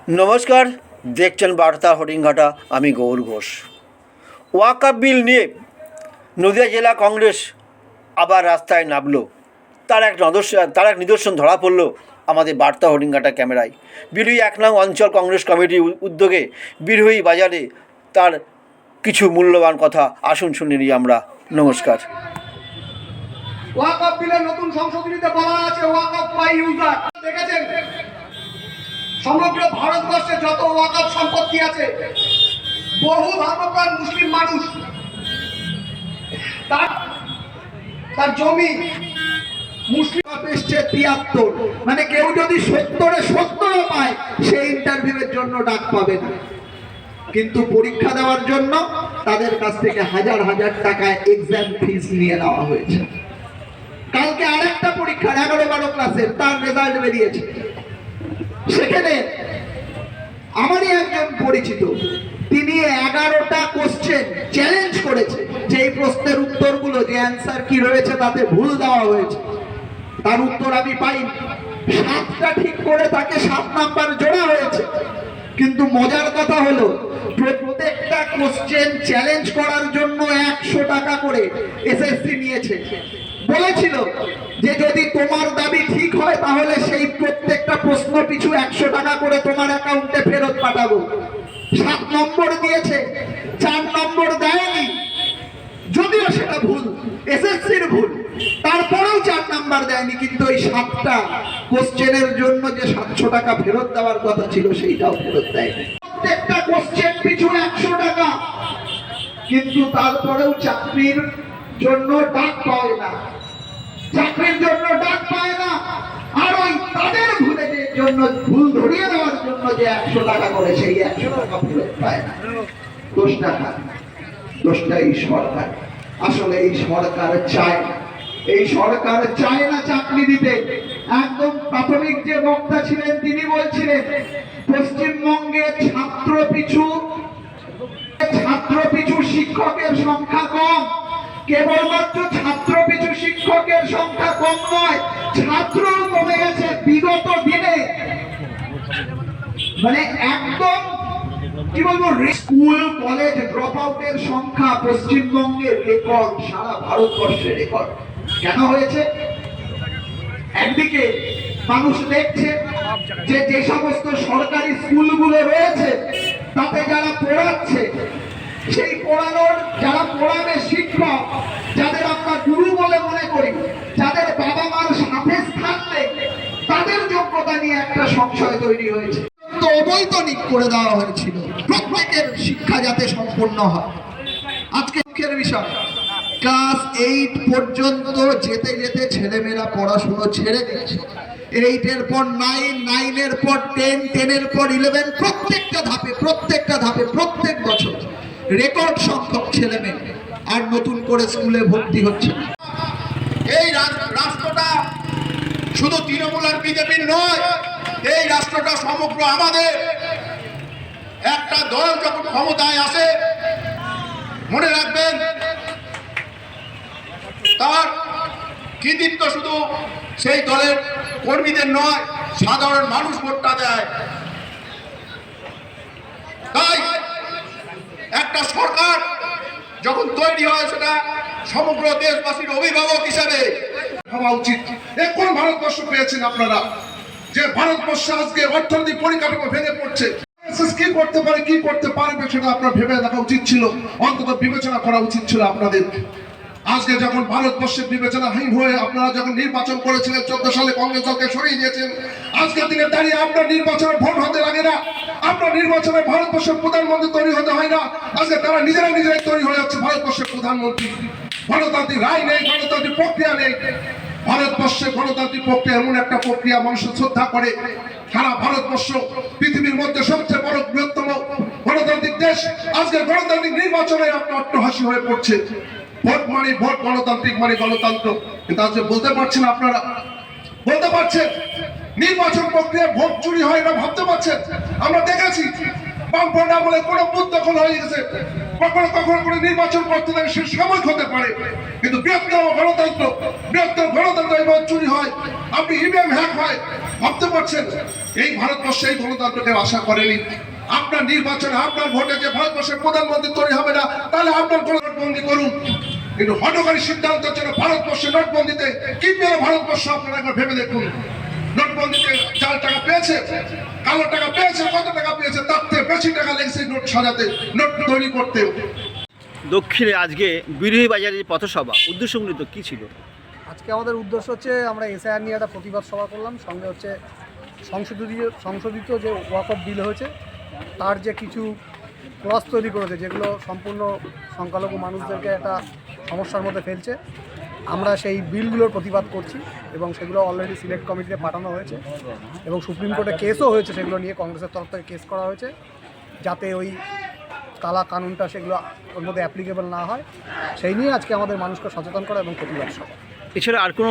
নমস্কার, দেখছেন বার্তা হরিণঘাটা। আমি গৌর ঘোষ। ওয়াকআপ বিল নিয়ে নদিয়া জেলা কংগ্রেস আবার রাস্তায় নামলো। তার এক নিদর্শন ধরা পড়ল আমাদের বার্তা হরিণঘাটা ক্যামেরায়। বিরুই ১ নং অঞ্চল কংগ্রেস কমিটির উদ্যোগে বিরুই বাজারে তার কিছু মূল্যবান কথা আসুন শুনে নিই আমরা। নমস্কার। ওয়াকআপ বিলের নতুন সংশোধনীতে বলা আছে ওয়াকআপ বাই ইউজার। দেখেছেন সমগ্র ভারতবর্ষে যত ওয়াকআপ সম্পত্তি আছে, বহু ধর্মপ্রাণ মুসলিম মানুষ তার জমি মুসলিম এসছে ৭৩, মানে কেউ যদি ৭০ পায় সে ইন্টারভিউয়ের জন্য ডাক পাবে না, কিন্তু পরীক্ষা দেওয়ার জন্য তাদের কাছ থেকে হাজার হাজার টাকা এক্সাম ফিস নিয়ে নেওয়া হয়েছে। কালকে আরেকটা পরীক্ষার ১১-১২ ক্লাসের তার রেজাল্ট বেরিয়েছে। সেখানে আমারই একজন পরিচিত, তিনি ১১টা কোশ্চেন চ্যালেঞ্জ করেছে যে এই প্রশ্নের উত্তরগুলো যে অ্যান্সার কি রয়েছে তাতে ভুল দেওয়া হয়েছে, তার উত্তর আমি পাইনি। ৭টা ঠিক করে তাকে ৭ নাম্বার জোড়া হয়েছে। কিন্তু মজার কথা হলো প্রত্যেকটা কোশ্চেন চ্যালেঞ্জ করার জন্য ১০০ টাকা করে এসএসসি নিয়েছে। বলেছিল যে যদি তোমার দাবি ঠিক হয় তাহলে সেই প্রত্যেকটা প্রশ্ন পিছু ১০০ টাকা করে তোমার অ্যাকাউন্টে ফেরত পাঠাবো। ৭ নম্বর দিয়েছে, ৪ নম্বর দেয়নি, যদিও সেটা ভুল, এসএসসির ভুল, তারপরেও ৪ নাম্বার দেয়নি। কিন্তু ওই ৭টা কোশ্চেনের জন্য যে ৭০০ টাকা ফেরত দেওয়ার কথা ছিল সেইটাও ফেরত দেয়নি। প্রত্যেকটা কোশ্চেন পিছু ১০০ টাকা, কিন্তু তারপরেও চাকরির জন্য ডাক পায় না, চাকরির জন্য ডাক পায় না। আর ওই তাদের ভুলের জন্য, ভুল ধরিয়ে দেওয়ার জন্য যে ১০০ টাকা করে সেই ১০০ টাকা ফেরত পায় না। দোষটা এই সরকার। আসলে এই সরকার চায় না, এই সরকার চায় না চাকরি দিতে। একদম প্রাথমিক যে বক্তা ছিলেন তিনি বলছিলেন পশ্চিমবঙ্গে ছাত্র পিছু শিক্ষকের সংখ্যা কম। কেবলমাত্র ছাত্র পিছু শিক্ষকের সংখ্যা কম নয়, ছাত্রও কমে গেছে বিগত দিনে। মানে একদম কি বলবো, স্কুল কলেজ ড্রপ আউটের সংখ্যা পশ্চিমবঙ্গের রেকর্ড, সারা ভারতবর্ষের রেকর্ড। কেন হয়েছে? একদিকে মানুষ দেখছে যে যে সমস্ত সরকারি স্কুলগুলো রয়েছে তাতে যারা পড়াচ্ছে, সেই পড়ানোর যারা পড়াবে শিক্ষক, যাদের আমরা গুরু বলে মনে করি, যাদের বাবা মার সাথে স্থান নেই, তাদের যোগ্যতা নিয়ে একটা সংশয় তৈরি হয়েছে। তো অবৈতনিক করে দেওয়া হয়েছিল প্রত্যেকের শিক্ষা যাতে সম্পূর্ণ হয়। আজকে মুখ্যের বিষয়, ক্লাস 8 পর্যন্ত যেতে যেতে ছেলেমেয়েরা পড়াশুনো ছেড়ে দিচ্ছে। 8-এর পর 9, 9-এর পর 10, 10-এর পর 11, প্রত্যেকটা ধাপে প্রত্যেক বছর রেকর্ড সংখ্যক ছেলে মেয়ে আর নতুন করে স্কুলে ভর্তি হচ্ছে। এই রাষ্ট্রটা শুধু তৃণমূল আর বিজেপির নয়, এই রাষ্ট্রটা সমগ্র আমাদের। একটা দল যখন ক্ষমতায় আসে, মনে রাখবেন তার কৃতিত্ব শুধু সেই দলের কর্মীদের নয়, সাধারণ মানুষ ভোটটা দেয়। তাই একটা সরকার যখন তৈরি হয় সেটা সমগ্র দেশবাসীর অভিভাবক হিসেবে ভাবা উচিত। কোন ভারতবর্ষ পেয়েছেন আপনারা যে ভারতবর্ষ আজকে অর্থনৈতিক পরিকাঠামো ভেঙে পড়ছে? কি করতে পারে, কি করতে পারবে সেটা আপনার ভেবে দেখা উচিত ছিল, অন্তত বিবেচনা করা উচিত ছিল আপনাদের। আজকে যখন ভারতবর্ষের বিবেচনাহীন হয়ে আপনারা যখন নির্বাচন করেছিলেন 14 সালে কংগ্রেস দলকে সরিয়ে দিয়েছেন, আজকের দিনে দাঁড়িয়ে আপনার নির্বাচনের ভোট হতে লাগে না, আপনার নির্বাচনে ভারতবর্ষের প্রধানমন্ত্রী তৈরি হতে হয় না। আজকে তারা নিজেরাই তৈরি হয়ে যাচ্ছে ভারতবর্ষের প্রধানমন্ত্রী। গণতান্ত্রিক রায় নেই, গণতান্ত্রিক প্রক্রিয়া নেই। ভারতবর্ষে গণতান্ত্রিক প্রক্রিয়া এমন একটা প্রক্রিয়া মানুষের শ্রদ্ধা করে। সারা ভারতবর্ষ পৃথিবীর মধ্যে সবচেয়ে বড় বৃহত্তম গণতান্ত্রিক দেশ। আজকে গণতান্ত্রিক নির্বাচনে আপনার অট্টহাসি হয়ে পড়ছে। ভোট মানে ভোট, গণতান্ত্রিক মানে গণতন্ত্র। কিন্তু আজকে বলতে পারছেন, আপনারা বলতে পারছেন নির্বাচন প্রক্রিয়া ভোট চুরি হয় না, ভাবতে পারছেন? আমরা দেখেছি বামফ্রন্ট আমলে কোন বুথ দখল হয়ে গেছে, কখনো কখনো করে নির্বাচন করতে থাকে, সে সময় হতে পারে, কিন্তু বৃহত্তম গণতন্ত্র এবার চুরি হয়, আপনি ইভিএম হ্যাক হয়, ভাবতে পারছেন? এই ভারতবর্ষে এই গণতন্ত্রকে আশা করেনি। আপনার নির্বাচনে আপনার ভোটে যে ভারতবর্ষের প্রধানমন্ত্রী তৈরি হবে না, তাহলে আপনার কোনো নোটবন্দি করুন, কিন্তু হঠকারী সিদ্ধান্তের জন্য ভারতবর্ষে নোটবন্দিতে কি পেল ভারতবর্ষ আপনারা একবার ভেবে দেখুন। নোটবন্দিতে জাল টাকা পেয়েছে, কালো টাকা পেয়েছে, কত টাকা পেয়েছে, তার থেকে বেশি টাকা লেগেছে নোট সাজাতে, নোট তৈরি করতে। দক্ষিণে আজকে বিরোহী বাজারে পথসভা উদ্দেশ্যমূলত কী ছিল? আজকে আমাদের উদ্দেশ্য হচ্ছে আমরা এসআইআর নিয়ে একটা প্রতিবাদ সভা করলাম, সঙ্গে হচ্ছে সংশোধিত যে ওয়াকফ বিল হয়েছে তার যে কিছু ক্লজ তৈরি করেছে যেগুলো সম্পূর্ণ সংখ্যালঘু মানুষদেরকে একটা সমস্যার মধ্যে ফেলছে, আমরা সেই বিলগুলোর প্রতিবাদ করছি এবং সেগুলো অলরেডি সিলেক্ট কমিটিতে পাঠানো হয়েছে এবং সুপ্রিম কোর্টে কেসও হয়েছে, সেগুলো নিয়ে কংগ্রেসের তরফ থেকে কেস করা হয়েছে যাতে ওই কালা কানুনটা সেগুলো ওর মধ্যে অ্যাপ্লিকেবল না হয়। সেই নিয়ে আজকে আমাদের মানুষকে সচেতন করা এবং প্রতিবাদ সভা। এছাড়া আর কোনো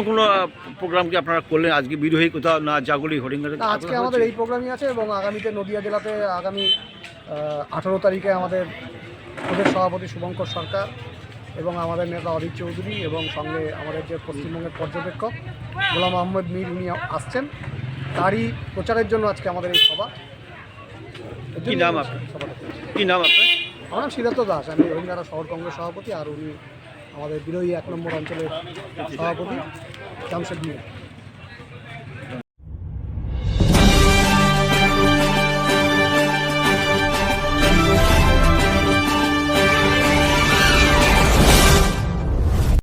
প্রোগ্রাম কি আপনারা করলেন আজকে বিরোহী কোথাও না জাগুলি হরিণঘাটে? আজকে আমাদের এই প্রোগ্রামই আছে এবং আগামীতে নদিয়া জেলাতে আগামী 18 তারিখে আমাদের প্রদেশ সভাপতি শুভঙ্কর সরকার এবং আমাদের নেতা অধীর চৌধুরী এবং সঙ্গে আমাদের যে পশ্চিমবঙ্গের পর্যবেক্ষক গোলাম আহমেদ মীর উনি আসছেন, তারই প্রচারের জন্য আজকে আমাদের এই সভা। কি নাম আপনার? সভাটা করেছি। কী নাম আপনার? আমার নাম সিদ্ধার্থ দাস, আমি রবীন্দ্রনাথ শহর কংগ্রেস সভাপতি, আর উনি আমাদের বিরোধী 1 নম্বর অঞ্চলের সভাপতি জামশেদ মিয়া।